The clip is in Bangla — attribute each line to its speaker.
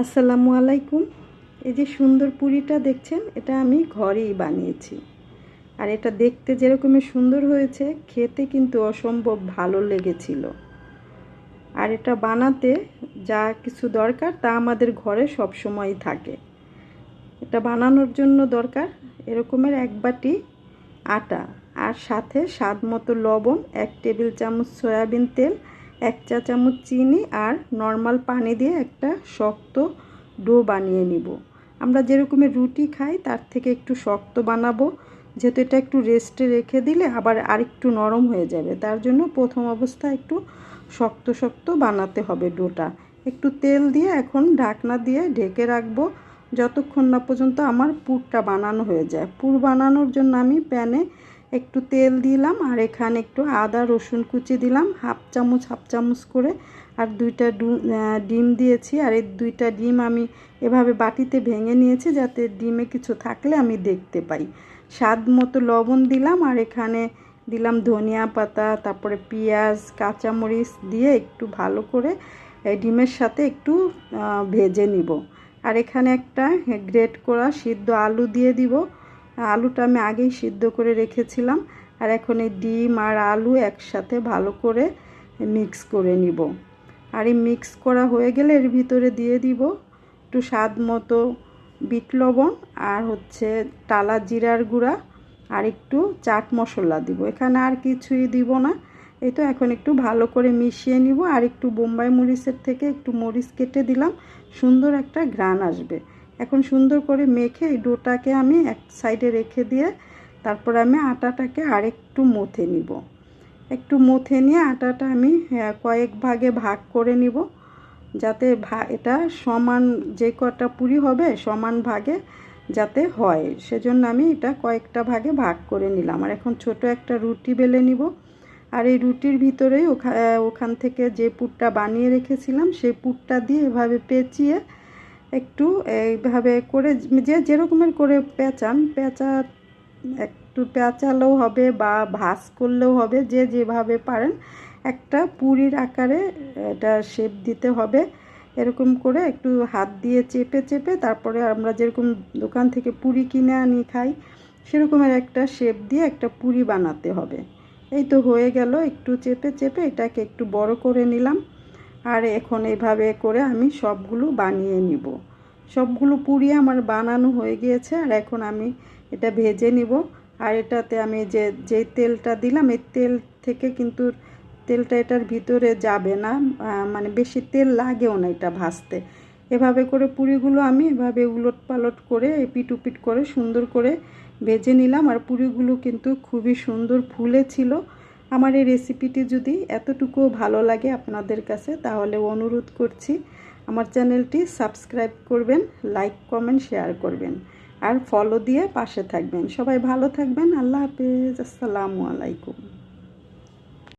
Speaker 1: আসসালামু আলাইকুম। এই যে সুন্দর পুরিটা দেখছেন, এটা আমি ঘরেই বানিয়েছি। আর এটা দেখতে যেরকমই সুন্দর হয়েছে, খেতে কিন্তু অসম্ভব ভালো লেগেছিল। আর এটা বানাতে যা কিছু দরকার তা আমাদের ঘরে সব সময়ই থাকে। এটা বানানোর জন্য দরকার এরকমের 1 বাটি আটা, আর সাথে স্বাদ মতো লবণ, 1 টেবিল চামচ সয়াবিন তেল, 1 চা চামচ চিনি আর নর্মাল পানি দিয়ে একটা শক্ত ডো বানিয়ে নিব। আমরা যেরকমের রুটি খাই তার থেকে একটু শক্ত বানাবো, যেহেতু এটা একটু রেস্টে রেখে দিলে আবার আরেকটু নরম হয়ে যাবে। তার জন্য প্রথম অবস্থায় একটু শক্ত শক্ত বানাতে হবে ডোটা। একটু তেল দিয়ে এখন ঢাকনা দিয়ে ঢেকে রাখবো যতক্ষণ না পর্যন্ত আমার পুরটা বানানো হয়ে যায়। পুর বানানোর জন্য আমি প্যানে একটু তেল দিলাম, আর এখানে একটু আদা রসুন কুচি দিলাম হাফ চামচ করে, আর 2টা ডিম দিয়েছি। আর এই 2টা ডিম আমি এভাবে বাটিতে ভেঙে নিয়েছি যাতে ডিমে কিছু থাকলে আমি দেখতে পাই। স্বাদ মতো লবণ দিলাম, আর এখানে দিলাম ধনিয়া পাতা, তারপরে পেঁয়াজ কাঁচামরিচ দিয়ে একটু ভালো করে ডিমের সাথে একটু ভেজে নিব। আর এখানে একটা গ্রেট করা সিদ্ধ আলু দিয়ে দিব। আলুটা আমি আগেই সিদ্ধ করে রেখেছিলাম। আর এখন এই ডিম আর আলু একসাথে ভালো করে মিক্স করে নিব। আর এই মিক্স করা হয়ে গেলে এর ভিতরে দিয়ে দিব একটু স্বাদ মতো বিট লবণ, আর টালা জিরার গুঁড়া, আর একটু চাট মশলা দিব। এখানে আর কিছুই দিব না। এই তো এখন একটু ভালো করে মিশিয়ে নিব। আর একটু বোম্বাই মরিচের থেকে একটু মরিচ কেটে দিলাম, সুন্দর একটা ঘ্রাণ আসবে। এখন সুন্দর করে মেখে এই ডোটাকে আমি এক সাইডে রেখে দিয়ে তারপর আমি আটাটাকে আরেকটু মথে নিব। একটু মথে নিয়ে আটাটা আমি কয়েক ভাগে ভাগ করে নিব, যাতে এটা সমান, যে কটা পুরি হবে সমান ভাগে যাতে হয়, সেজন্য আমি এটা কয়েকটা ভাগে ভাগ করে নিলাম। আর এখন ছোট একটা রুটি বেলে নিব। আর এই রুটির ভিতরে ওখান থেকে যে পুরটা বানিয়ে রেখেছিলাম সেই পুরটা দিয়ে এভাবে পেঁচিয়ে একটু এইভাবে করে যেরকমের করে একটু পেঁচালেও হবে বা ভাঁজ করলেও হবে, যে যেভাবে পারেন একটা পুরির আকারে এটা শেপ দিতে হবে। এরকম করে একটু হাত দিয়ে চেপে চেপে তারপরে আমরা যেরকম দোকান থেকে পুরি কিনে আনি খাই সেরকমের একটা শেপ দিয়ে একটা পুরি বানাতে হবে। এই তো হয়ে গেল, একটু চেপে চেপে এটাকে একটু বড় করে নিলাম। আর এখন এইভাবে করে আমি সবগুলো বানিয়ে নিব। সবগুলো পুরি আমার বানানো হয়ে গিয়েছে। আর এখন আমি এটা ভেজে নিব। আর এটাতে আমি যে তেলটা দিলাম এই তেল থেকে কিন্তু তেলটা এটার ভিতরে যাবে না, মানে বেশি তেল লাগেও না এটা ভাজতে। এভাবে করে পুরিগুলো আমি এভাবে উলট পালট করে এপিট ওপিট করে সুন্দর করে ভেজে নিলাম। আর পুরিগুলো কিন্তু খুবই সুন্দর ফুলেছিল। আমার এই রেসিপিটি যদি এতটুকু ভালো লাগে আপনাদের কাছে, তাহলে অনুরোধ করছি আমার চ্যানেলটি সাবস্ক্রাইব করবেন, লাইক কমেন্ট শেয়ার করবেন, আর ফলো দিয়ে পাশে থাকবেন। সবাই ভালো থাকবেন। আল্লাহ হাফেজ। আসসালামু আলাইকুম।